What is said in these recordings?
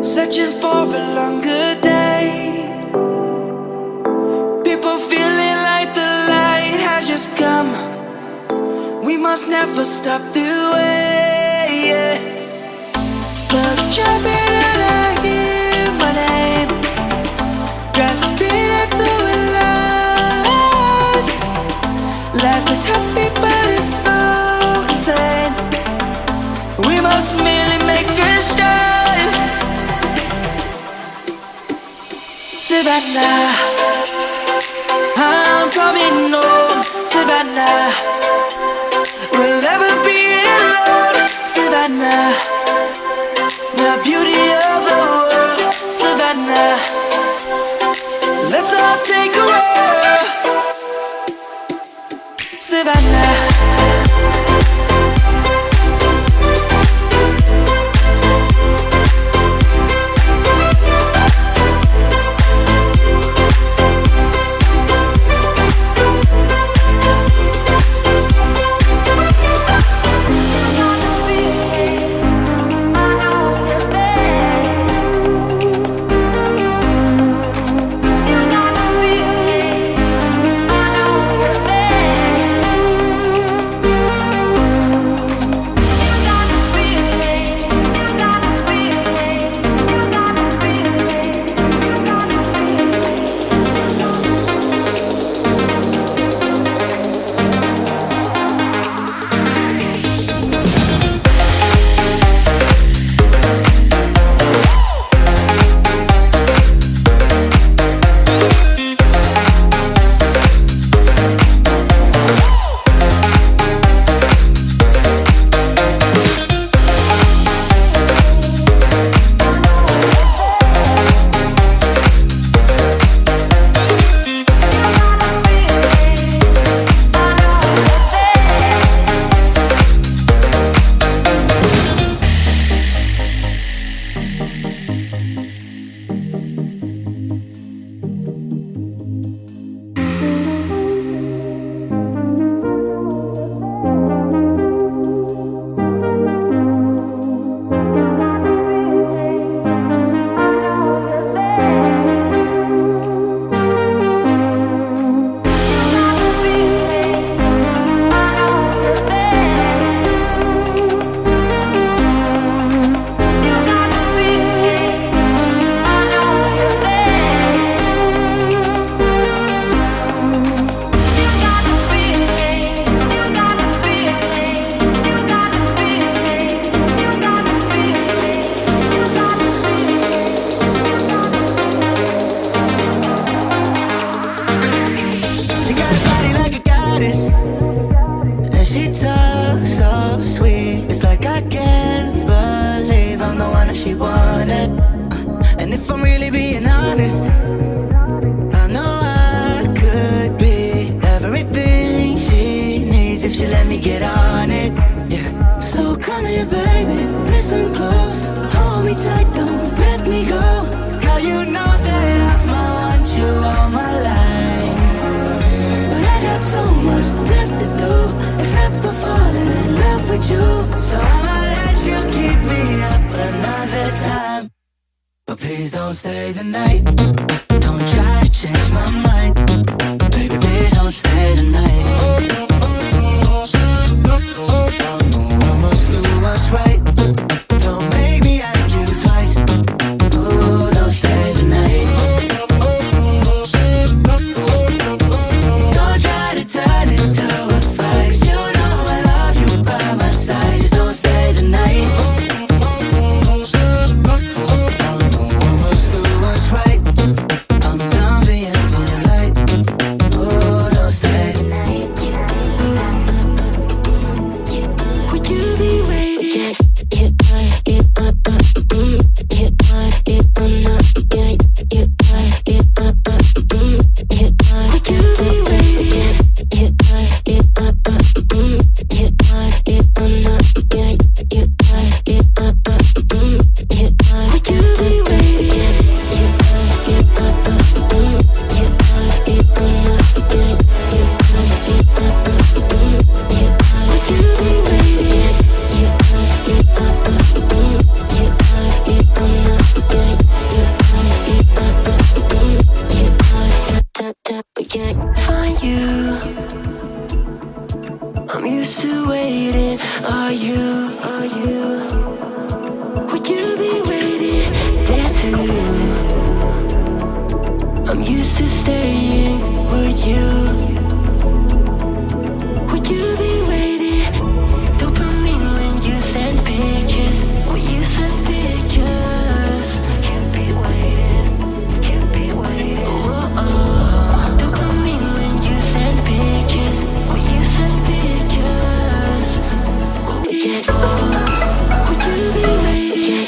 searching for a longer day. People feeling like the light has just come. We must never stop the way, yeah. Birds jumping and I hear my name, grasping into a life. Life is happy but it's so insane. We must merely make a start. Savannah, I'm coming home. Savannah, we'll never be alone. Savannah, the beauty of the world. Savannah, let's all take a walk. Savannah, Yeah. I'm used to waiting. Are you? Would you be waiting there too? I'm used to staying. Would you? Would you be waiting? Dopamine when you send pictures. When you send pictures. Can't be waiting. Can't be waiting. Oh, dopamine when you send pictures. When you send pictures. Yeah. Would you be waiting?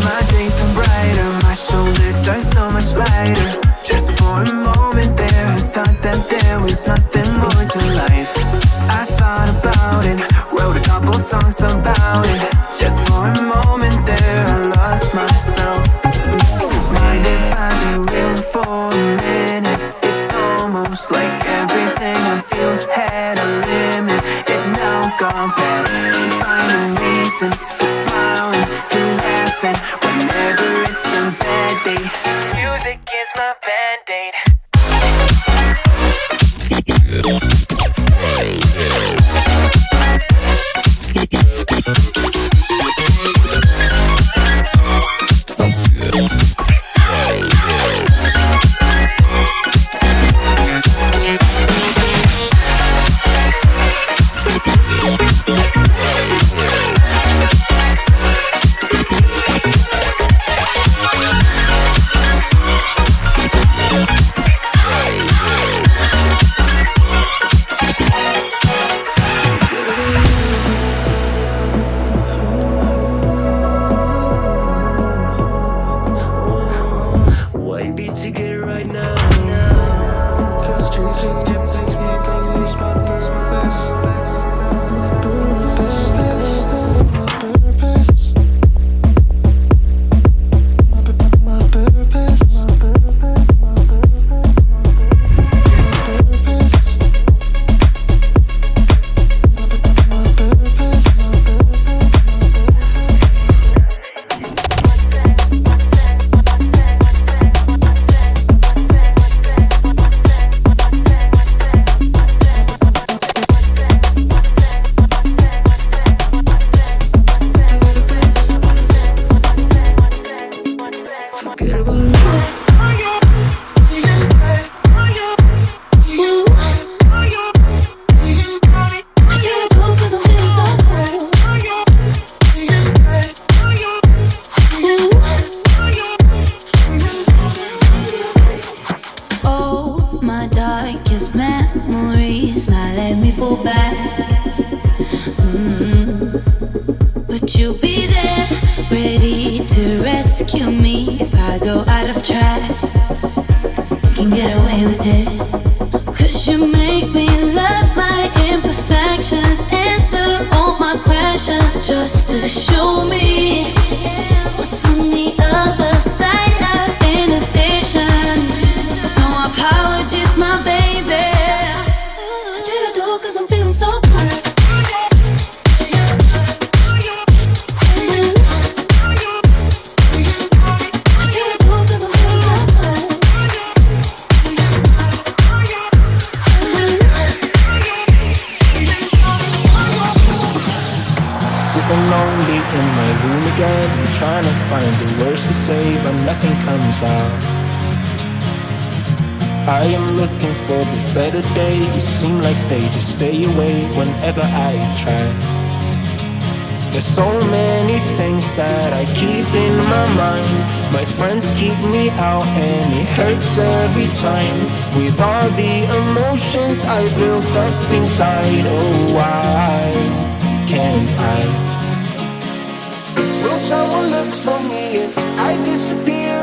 My days are brighter, my shoulders are so much lighter. Just for a moment there, I thought that there was nothing more to life. I thought about it, wrote a couple songs about it. Just for a moment there, I lost myself. Mind if I be real for a minute? It's almost like everything I feel had a limit. It now gone past, finding reasons to smile and to laugh, and whenever it's a bad day, music is my band-aid. But you'll be there, ready to rescue me if I go out of track. You can get away with it, 'cause you make me love my imperfections, answer all my questions, just to show me what's on the other side of inhibition. No apologies, my baby. I do it all 'cause I'm feeling so good. I do it all 'cause I'm feeling so and lonely in my room again, trying to find the words to say, but nothing comes out. I am looking for the better days, seem like they just stay away whenever I try. There's so many things that I keep in my mind. My friends keep me out and it hurts every time. With all the emotions I built up inside, oh why can't I? Will someone look for me if I disappear?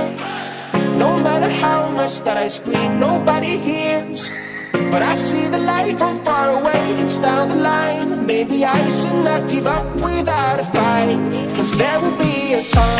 No matter how much that I scream, nobody hears. But I see the light from far away, it's down the line. Maybe I should not give up without a fight, 'cause there will be a time